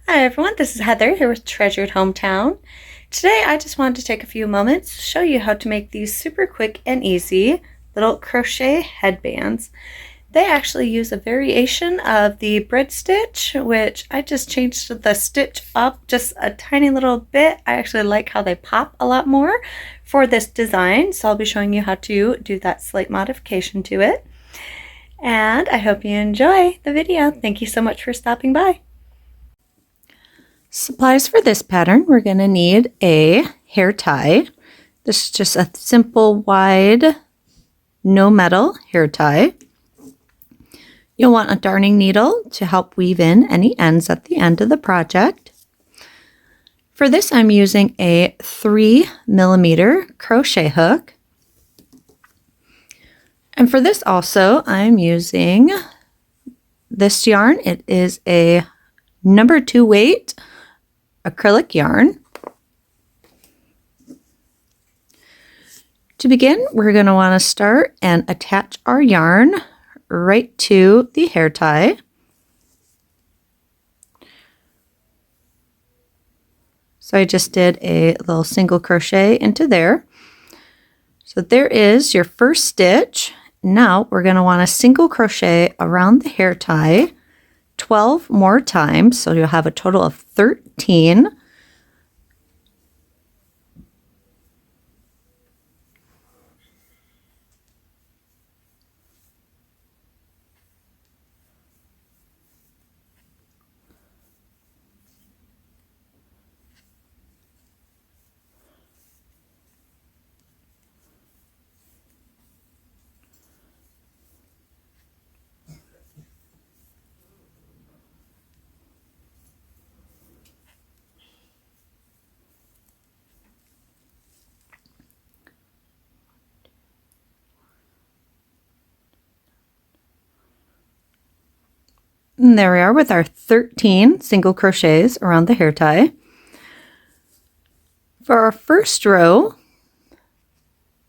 Hi everyone, this is Heather here with Treasured Hometown. Today I just wanted to take a few moments to show you how to make these super quick and easy little crochet headbands. They actually use a variation of the Breadsitch, which I just changed the stitch up just a tiny little bit. I actually like how they pop a lot more for this design, so I'll be showing you how to do that slight modification to it. And I hope you enjoy the video. Thank you so much for stopping by. Supplies for this pattern, we're going to need a hair tie. This is just a simple wide no metal hair tie. You'll want a darning needle to help weave in any ends at the end of the project. For this I'm using a 3mm crochet hook. And for this also I'm using this yarn. It is a number 2 weight acrylic yarn. To begin, we're going to want to start and attach our yarn right to the hair tie. So I just did a little single crochet into there. So there is your first stitch. Now we're going to want to single crochet around the hair tie 12 more times, so you'll have a total of 13. And there we are with our 13 single crochets around the hair tie. For our first row,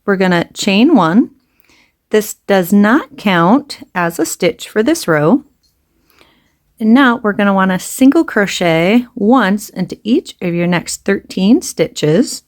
we're going to chain 1. This does not count as a stitch for this row. And now we're going to want to single crochet once into each of your next 13 stitches.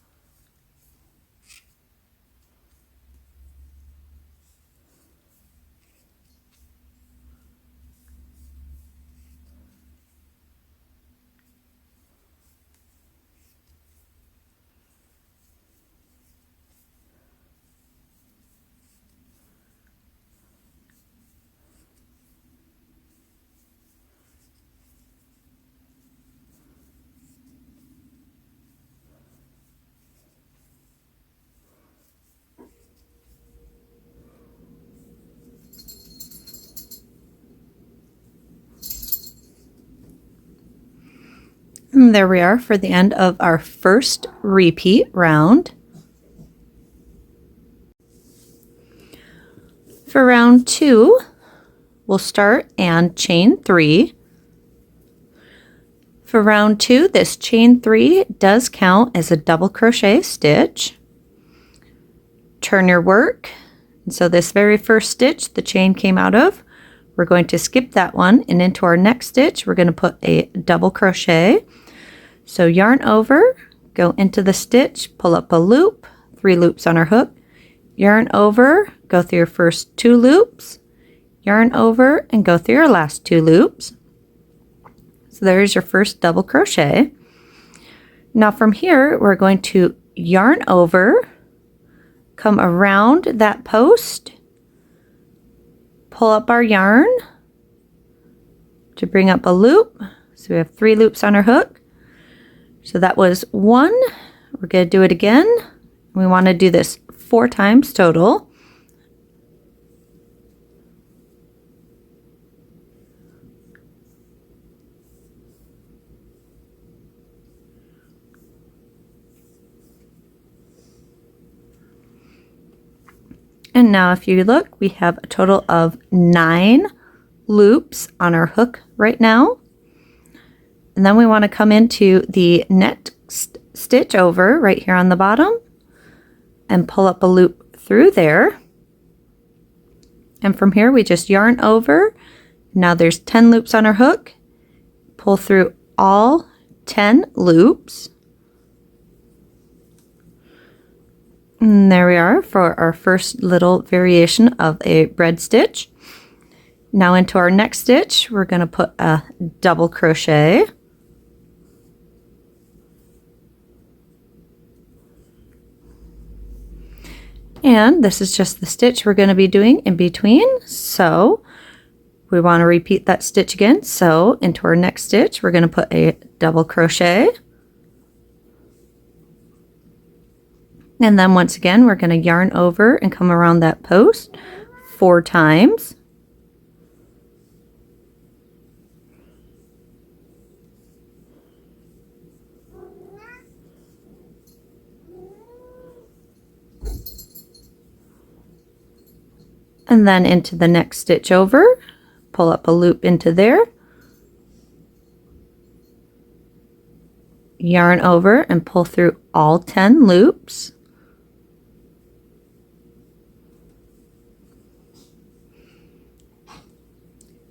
And there we are for the end of our first repeat round. For round 2, we'll start and chain 3. For round 2, this chain 3 does count as a double crochet stitch. Turn your work. And so this very first stitch the chain came out of, we're going to skip that one, and into our next stitch we're going to put a double crochet. So yarn over, go into the stitch, pull up a loop, 3 loops on our hook, yarn over, go through your first 2 loops, yarn over, and go through your last 2 loops. So there's your first double crochet. Now from here we're going to yarn over, come around that post, pull up our yarn to bring up a loop. So we have 3 loops on our hook. So that was 1. We're going to do it again. We want to do this 4 times total. And now if you look, we have a total of 9 loops on our hook right now. And then we want to come into the next stitch over right here on the bottom and pull up a loop through there. And from here we just yarn over. Now there's 10 loops on our hook. Pull through all 10 loops. And there we are for our first little variation of a bread stitch. Now into our next stitch, we're going to put a double crochet. And this is just the stitch we're going to be doing in between. So we want to repeat that stitch again. So into our next stitch, we're going to put a double crochet. And then once again, we're going to yarn over and come around that post 4 times. And then into the next stitch over, pull up a loop into there, yarn over and pull through all 10 loops.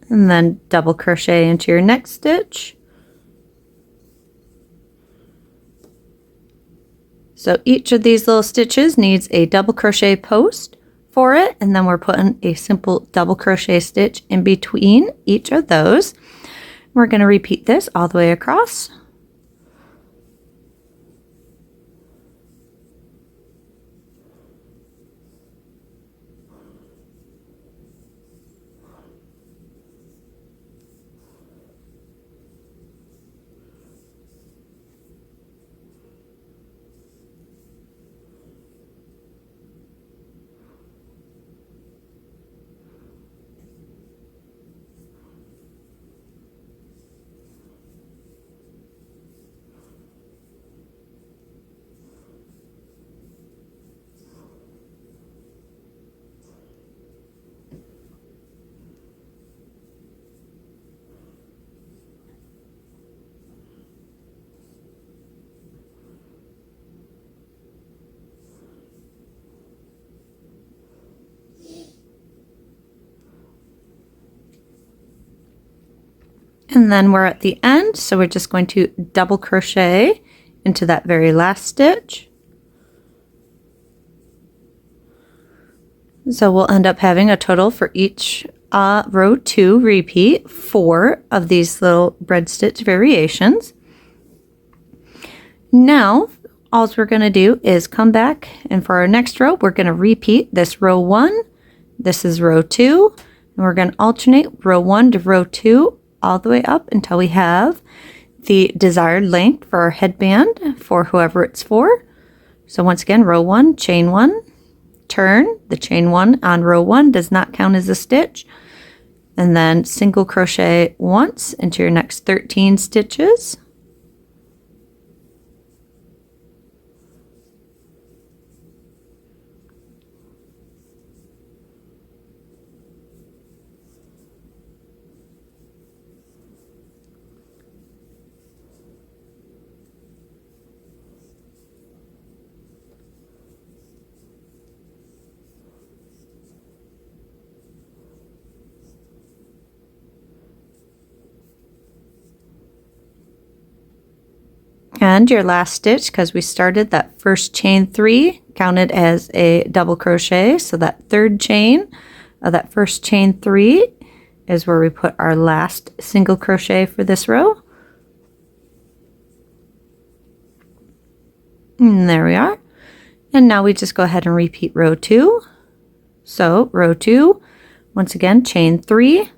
And then double crochet into your next stitch. So each of these little stitches needs a double crochet post for it, and then we're putting a simple double crochet stitch in between each of those. We're going to repeat this all the way across. And then we're at the end, so we're just going to double crochet into that very last stitch. So we'll end up having a total for each row 2 repeat 4 of these little bread stitch variations. Now all we're going to do is come back, and for our next row we're going to repeat this row 1, this is row 2, and we're going to alternate row 1 to row 2 all the way up until we have the desired length for our headband for whoever it's for. So once again, row 1, chain 1, turn. The chain 1 on row 1 does not count as a stitch. And then single crochet once into your next 13 stitches. And your last stitch, because we started that first chain 3 counted as a double crochet, so that third chain of that first chain 3 is where we put our last single crochet for this row. And there we are. And now we just go ahead and repeat row 2. So row 2, once again, chain 3,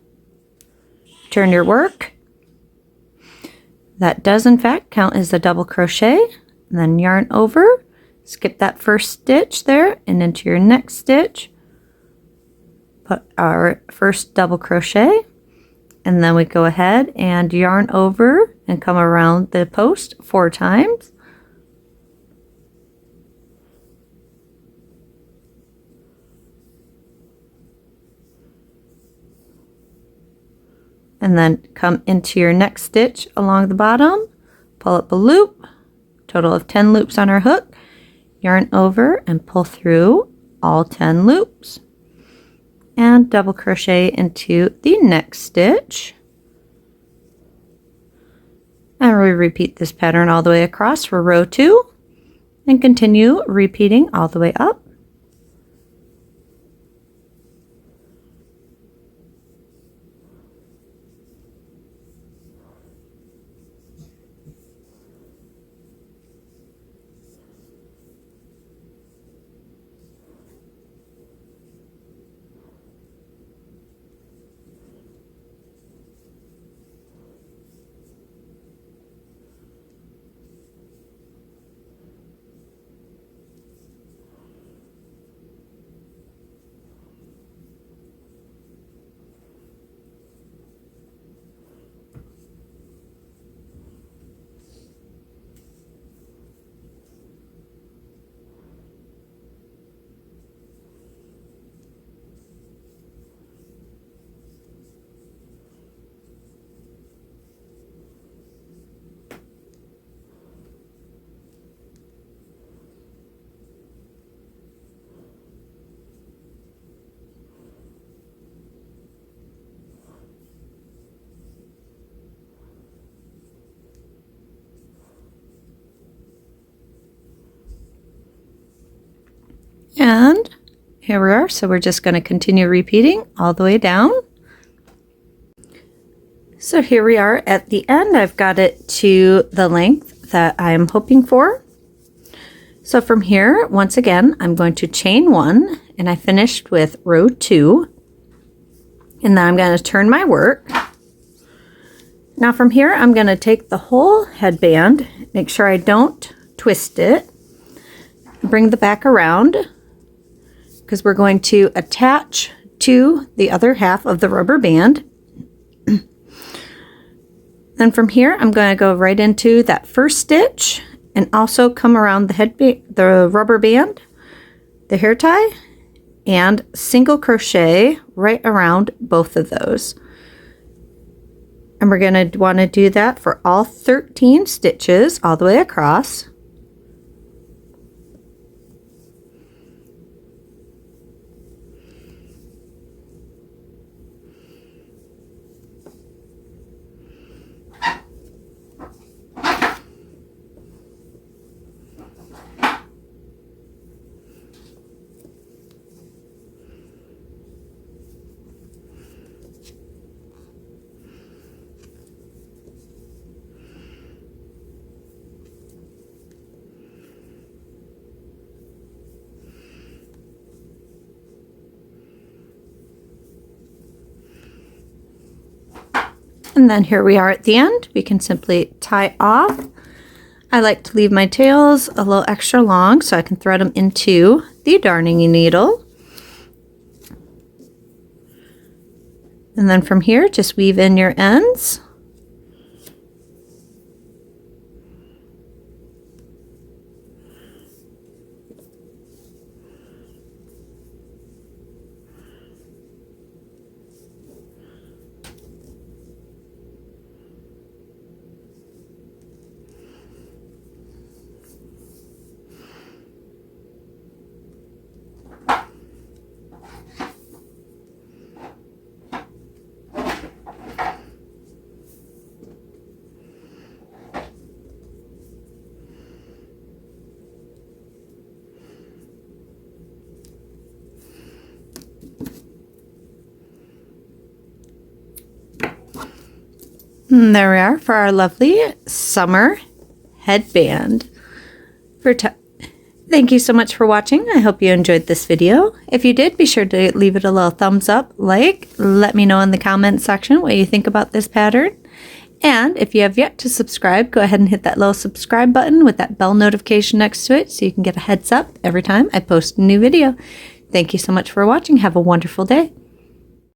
turn your work. That does in fact count as a double crochet, and then yarn over, skip that first stitch there and into your next stitch, put our first double crochet, and then we go ahead and yarn over and come around the post 4 times. And then come into your next stitch along the bottom, pull up a loop, total of 10 loops on our hook, yarn over and pull through all 10 loops, and double crochet into the next stitch. And we repeat this pattern all the way across for row 2 and continue repeating all the way up. And here we are, so we're just going to continue repeating all the way down. So here we are at the end. I've got it to the length that I'm hoping for. So from here, once again, I'm going to chain 1, and I finished with row 2. And then I'm going to turn my work. Now from here, I'm going to take the whole headband, make sure I don't twist it, bring the back around, because we're going to attach to the other half of the rubber band. Then from here, I'm going to go right into that first stitch and also come around the rubber band, the hair tie, and single crochet right around both of those. And we're going to want to do that for all 13 stitches all the way across. And then here we are at the end. We can simply tie off. I like to leave my tails a little extra long so I can thread them into the darning needle. And then from here, just weave in your ends. And there we are for our lovely summer headband. Thank you so much for watching. I hope you enjoyed this video. If you did, be sure to leave it a little thumbs up, let me know in the comment section what you think about this pattern. And if you have yet to subscribe, go ahead and hit that little subscribe button with that bell notification next to it so you can get a heads up every time I post a new video. Thank you so much for watching. Have a wonderful day.